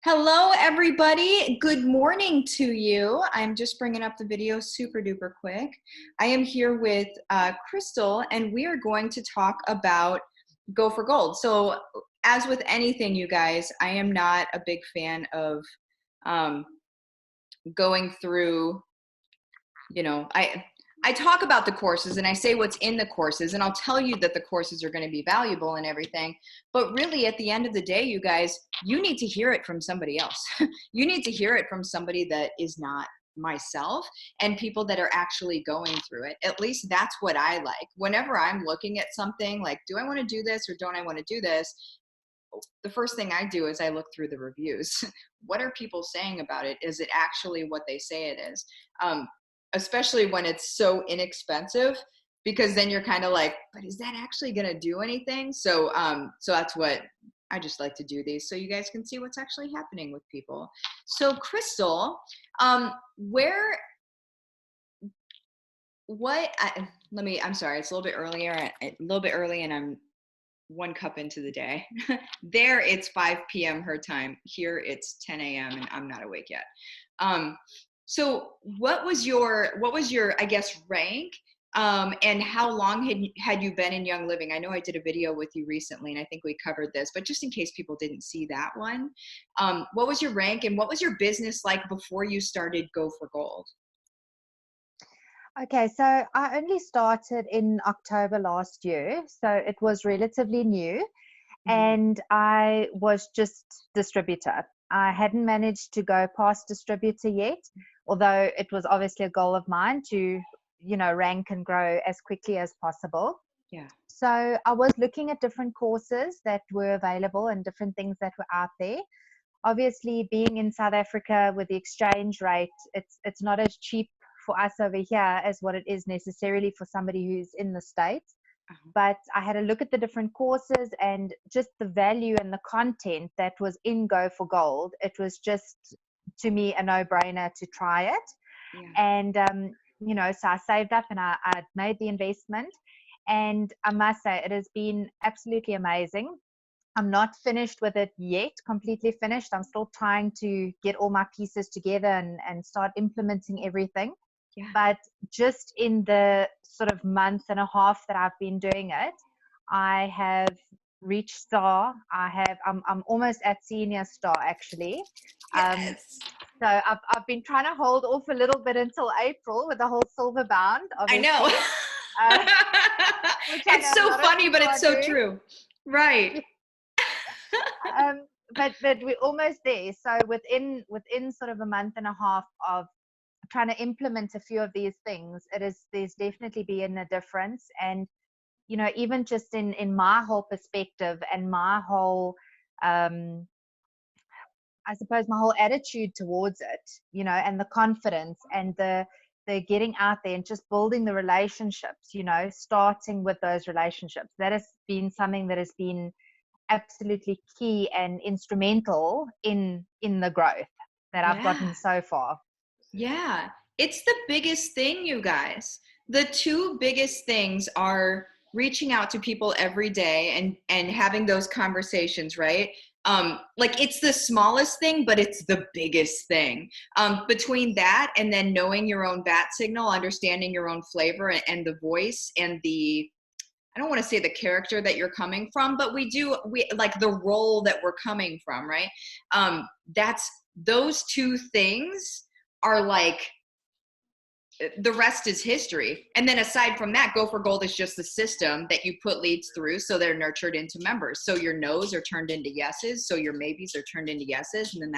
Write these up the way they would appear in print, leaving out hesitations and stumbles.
Hello, everybody. Good morning to you. I'm just bringing up the video super duper quick. I am here with Krystle, and we are going to talk about Go for Gold. So, as with anything, you guys, I am not a big fan of um, going through, I talk about the courses and I say what's in the courses, and I'll tell you that the courses are going to be valuable and everything. But really, at the end of the day, you guys, you need to hear it from somebody else. You need to hear it from somebody that is not myself and people that are actually going through it. At least that's what I like. Whenever I'm looking at something like, do I want to do this or don't I want to do this? The first thing I do is I look through the reviews. What are people saying about it? Is it actually what they say it is? Especially when it's so inexpensive, because then you're kind of like, but is that actually going to do anything? So that's what I just like to do these so you guys can see what's actually happening with people. So Krystle, where, I'm sorry, it's a little bit early and I'm one cup into the day. There it's 5 p.m. her time. Here it's 10 a.m. and I'm not awake yet. So what was your, I guess, rank? And how long had you been in Young Living? I know I did a video with you recently and I think we covered this, but just in case people didn't see that one, what was your rank and what was your business like before you started Go for Gold? Okay, so I only started in October last year, so it was relatively new, Mm-hmm. and I was just distributor. I hadn't managed to go past distributor yet, although it was obviously a goal of mine to, rank and grow as quickly as possible. Yeah. So I was looking at different courses that were available and different things that were out there. Obviously, being in South Africa with the exchange rate, it's not as cheap for us over here as what it is necessarily for somebody who's in the States. Uh-huh. But I had a look at the different courses and just the value and the content that was in Go for Gold. It was just, to me, a no-brainer to try it. Yeah. And, so I saved up and I made the investment. And I must say, it has been absolutely amazing. I'm not finished with it yet, completely finished. I'm still trying to get all my pieces together and start implementing everything. Yeah. But just in the sort of month and a half that I've been doing it, I have reached star. I'm almost at senior star actually. Um, Yes. so I've been trying to hold off a little bit until April with the whole silver bound, I know. obviously, uh, which I It's know a so lot of funny, but people are it's so doing. true. Right. But we're almost there. So within sort of a month and a half of trying to implement a few of these things, there's definitely been a difference. And even just in my whole perspective and my whole I suppose my whole attitude towards it, and the confidence and the getting out there and just building the relationships, starting with those relationships, that has been something that has been absolutely key and instrumental in the growth that I've Yeah. gotten so far. Yeah, it's the biggest thing, you guys. The two biggest things are reaching out to people every day and having those conversations, right? Like it's the smallest thing, but it's the biggest thing. Between that and then knowing your own bat signal, understanding your own flavor and the voice and the, I don't want to say the character that you're coming from, but we like the role that we're coming from, right? That's those two things are like the rest is history. And then aside from that, Go for Gold is just the system that you put leads through so they're nurtured into members. So your no's are turned into yeses, so your maybes are turned into yeses, and then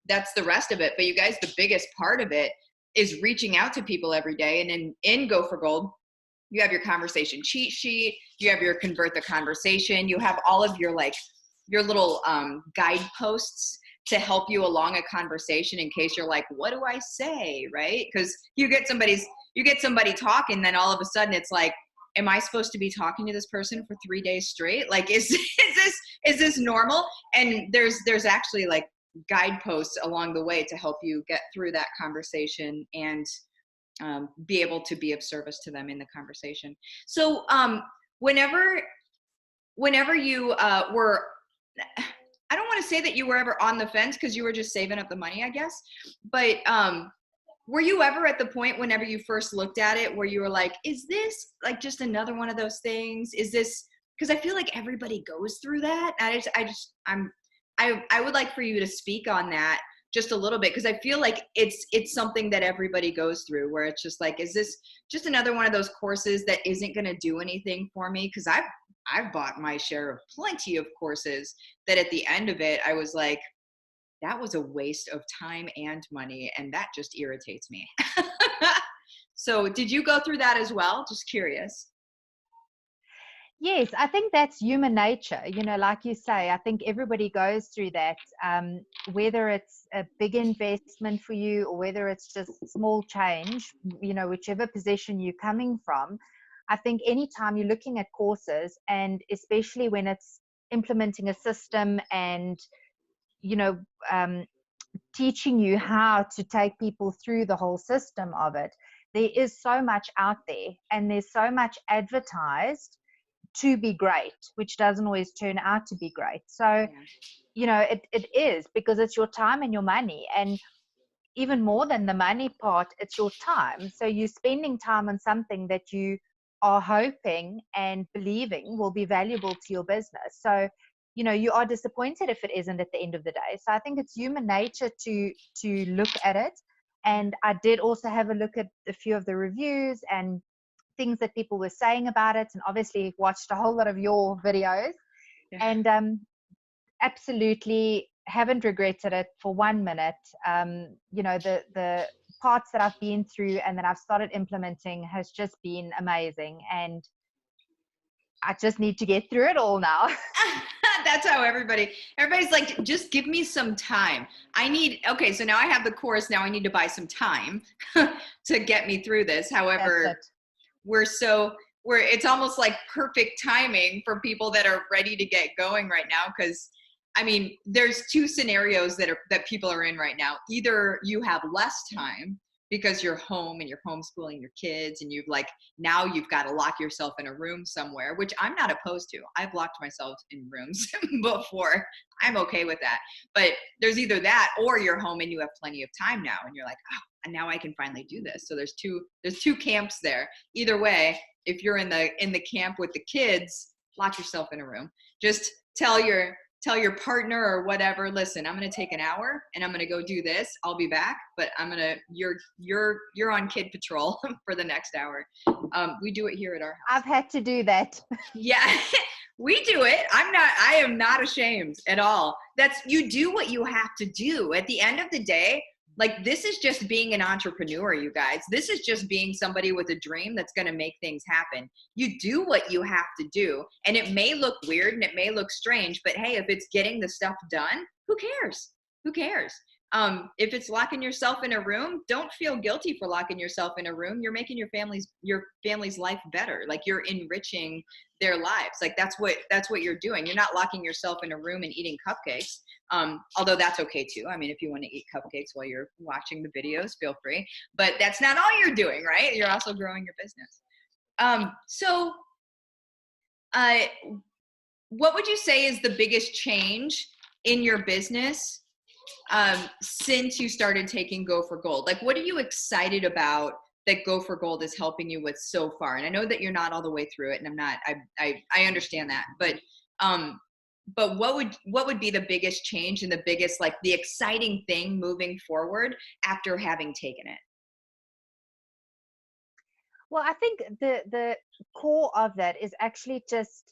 that's the rest of it. But you guys, the biggest part of it is reaching out to people every day. And in Go for Gold, you have your conversation cheat sheet, you have your convert the conversation, you have all of your like your little guideposts to help you along a conversation in case you're like, what do I say, right? Because you get somebody talking, then all of a sudden it's like, am I supposed to be talking to this person for 3 days straight? Like, is this normal? And there's actually like guideposts along the way to help you get through that conversation and be able to be of service to them in the conversation. So whenever you were I don't want to say that you were ever on the fence because you were just saving up the money, I guess. But were you ever at the point whenever you first looked at it where you were like, is this like just another one of those things? Is this, because I feel like everybody goes through that. I would like for you to speak on that just a little bit, because I feel like it's something that everybody goes through where it's just like, is this just another one of those courses that isn't going to do anything for me? Because I've bought my share of plenty of courses that at the end of it, I was like, that was a waste of time and money, and that just irritates me. So did you go through that as well? Just curious. Yes, I think that's human nature. Like you say, I think everybody goes through that, whether it's a big investment for you or whether it's just small change, whichever position you're coming from. I think anytime you're looking at courses, and especially when it's implementing a system and, you know, um, teaching you how to take people through the whole system of it, there is so much out there and there's so much advertised to be great, which doesn't always turn out to be great. So, it is, because it's your time and your money. And even more than the money part, it's your time. So you're spending time on something that you are hoping and believing will be valuable to your business. So, you are disappointed if it isn't at the end of the day. So I think it's human nature to look at it. And I did also have a look at a few of the reviews and things that people were saying about it, and obviously watched a whole lot of your videos. Yeah. And absolutely haven't regretted it for 1 minute. The parts that I've been through and that I've started implementing has just been amazing, and I just need to get through it all now. That's how everybody's like, just give me some time. Okay, so now I have the course, now I need to buy some time to get me through this. However, it's almost like perfect timing for people that are ready to get going right now. Because I mean, there's two scenarios that people are in right now. Either you have less time because you're home and you're homeschooling your kids, and now you've got to lock yourself in a room somewhere, which I'm not opposed to. I've locked myself in rooms before. I'm okay with that. But there's either that, or you're home and you have plenty of time now and you're like, oh, and now I can finally do this. So there's two camps there. Either way, if you're in the camp with the kids, lock yourself in a room. Just tell your partner or whatever, listen, I'm going to take an hour and I'm going to go do this. I'll be back, but you're on kid patrol for the next hour. We do it here at our house. I've had to do that. Yeah, we do it. I am not ashamed at all. You do what you have to do. At the end of the day, like, this is just being an entrepreneur, you guys. This is just being somebody with a dream that's going to make things happen. You do what you have to do. And it may look weird and it may look strange, but hey, if it's getting the stuff done, who cares? Who cares? If it's locking yourself in a room, don't feel guilty for locking yourself in a room. You're making your family's life better. Like, you're enriching their lives. Like, that's what you're doing. You're not locking yourself in a room and eating cupcakes. Although that's okay too. I mean, if you want to eat cupcakes while you're watching the videos, feel free. But that's not all you're doing, right? You're also growing your business. What would you say is the biggest change in your business since you started taking Go for Gold? Like, what are you excited about that Go for Gold is helping you with so far? And I know that you're not all the way through it, and I understand that, but what would be the biggest change and the biggest, like, the exciting thing moving forward after having taken it? Well, I think the core of that is actually just,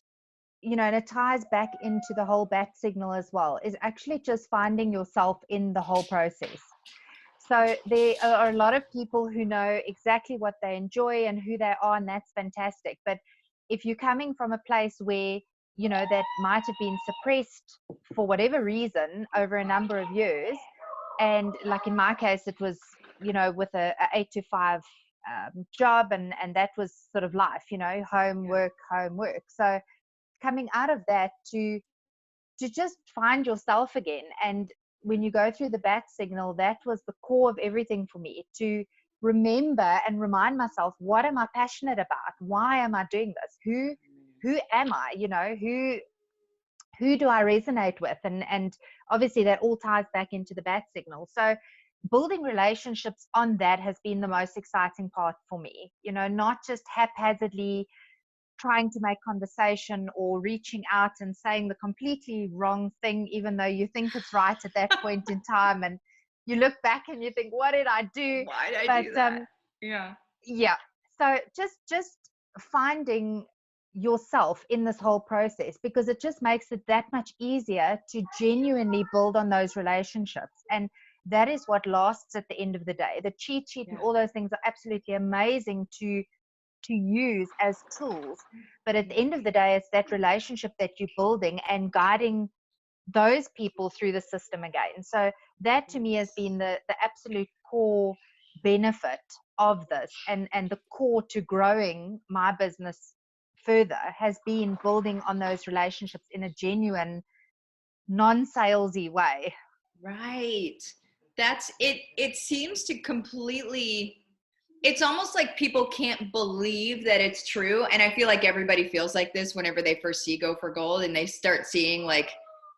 and it ties back into the whole bat signal as well, is actually just finding yourself in the whole process. So there are a lot of people who know exactly what they enjoy and who they are, and that's fantastic. But if you're coming from a place where, that might have been suppressed for whatever reason over a number of years, and like in my case, it was, with a 8 to 5 job, and that was sort of life, home work. So coming out of that to just find yourself again. And when you go through the bat signal, that was the core of everything for me, to remember and remind myself, what am I passionate about? Why am I doing this? Who am I? who do I resonate with? And obviously that all ties back into the bat signal. So building relationships on that has been the most exciting part for me, not just haphazardly trying to make conversation or reaching out and saying the completely wrong thing, even though you think it's right at that point in time. And you look back and you think, what did I do? Why did I But do that? Yeah. yeah. So just finding yourself in this whole process, because it just makes it that much easier to genuinely build on those relationships. And that is what lasts at the end of the day. The cheat sheet and all those things are absolutely amazing to use as tools. But at the end of the day, it's that relationship that you're building and guiding those people through the system again. So that to me has been the absolute core benefit of this, and the core to growing my business further has been building on those relationships in a genuine, non-salesy way. Right. That's it. It seems to completely, it's almost like people can't believe that it's true. And I feel like everybody feels like this whenever they first see Go for Gold and they start seeing like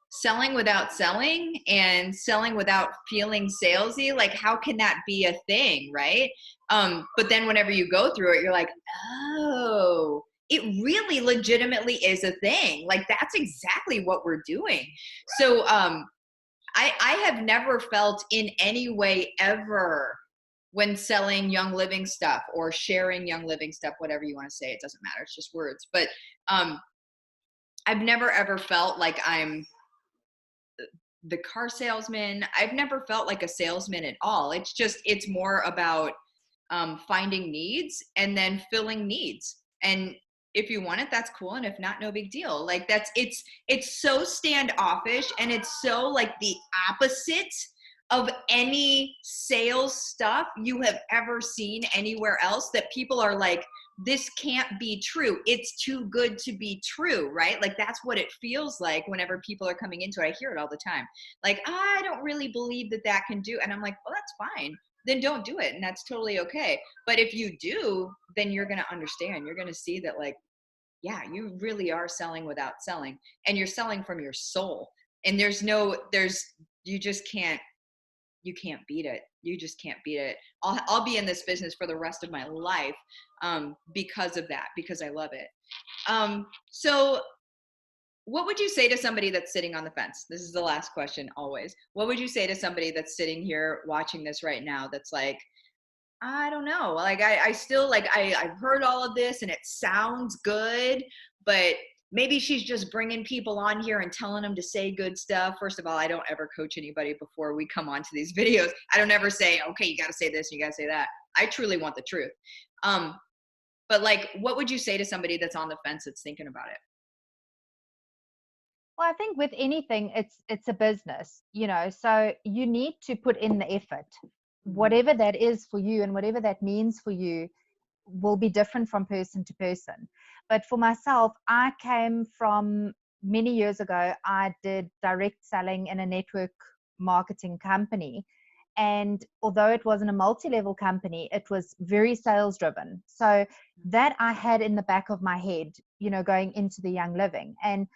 selling without selling and selling without feeling salesy. Like, how can that be a thing? Right. But then whenever you go through it, you're like, oh, it really legitimately is a thing. Like, that's exactly what we're doing. So, I have never felt in any way ever when selling Young Living stuff or sharing Young Living stuff, whatever you want to say, it doesn't matter. It's just words. But I've never ever felt like I'm the car salesman. I've never felt like a salesman at all. It's just, it's more about finding needs and then filling needs. And if you want it, that's cool. And if not, no big deal. Like it's so standoffish, and it's so like the opposite of any sales stuff you have ever seen anywhere else, that people are like, this can't be true. It's too good to be true, right? Like, that's what it feels like whenever people are coming into it. I hear it all the time. Like, I don't really believe that that can do. And I'm like, well, that's fine. Then don't do it. And that's totally okay. But if you do, then you're going to understand. You're going to see that, like, yeah, you really are selling without selling, and you're selling from your soul. And you just can't, you can't beat it. You just can't beat it. I'll be in this business for the rest of my life because of that, because I love it. So what would you say to somebody that's sitting on the fence? This is the last question always. What would you say to somebody that's sitting here watching this right now that's like, I don't know. Like, I still like, I've heard all of this and it sounds good, but maybe she's just bringing people on here and telling them to say good stuff. First of all, I don't ever coach anybody before we come onto these videos. I don't ever say, okay, you got to say this, you got to say that. I truly want the truth. But like, what would you say to somebody that's on the fence that's thinking about it? Well, I think with anything, it's a business, so you need to put in the effort. Whatever that is for you and whatever that means for you will be different from person to person. But for myself, I came from many years ago, I did direct selling in a network marketing company. And although it wasn't a multi-level company, it was very sales driven. So that I had in the back of my head, going into the Young Living. And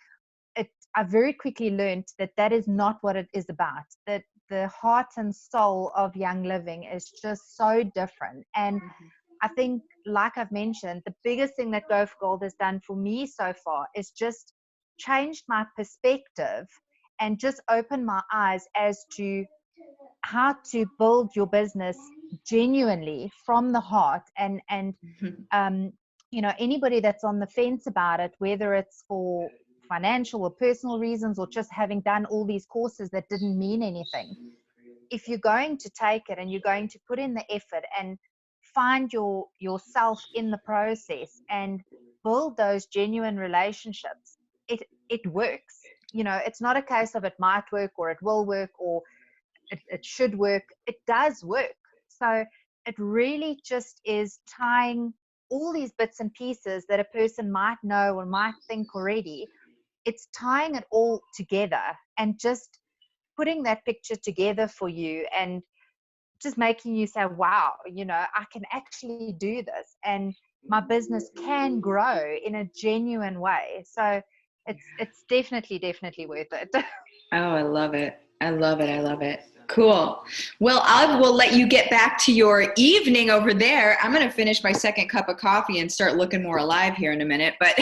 I very quickly learned that that is not what it is about, that the heart and soul of Young Living is just so different. And I think, like I've mentioned, the biggest thing that Go for Gold has done for me so far is just changed my perspective and just opened my eyes as to how to build your business genuinely from the heart. And anybody that's on the fence about it, whether it's for financial or personal reasons or just having done all these courses that didn't mean anything, if you're going to take it and you're going to put in the effort and find yourself in the process and build those genuine relationships, it works. It's not a case of it might work or it will work or it should work. It does work. So it really just is tying all these bits and pieces that a person might know or might think already. It's tying it all together and just putting that picture together for you and just making you say, wow, I can actually do this and my business can grow in a genuine way. So It's definitely worth it. Oh, I love it. I love it. I love it. Cool. Well, I will let you get back to your evening over there. I'm going to finish my second cup of coffee and start looking more alive here in a minute. But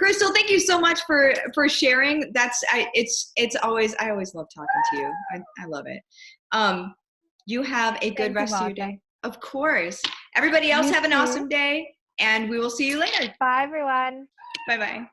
Krystle, thank you so much for sharing. It's always, I always love talking to you. I love it. You have a good Thank you, rest of your Martha. day. Of course. Everybody else You have an too. awesome day, and we will see you later. Bye, everyone. Bye-bye.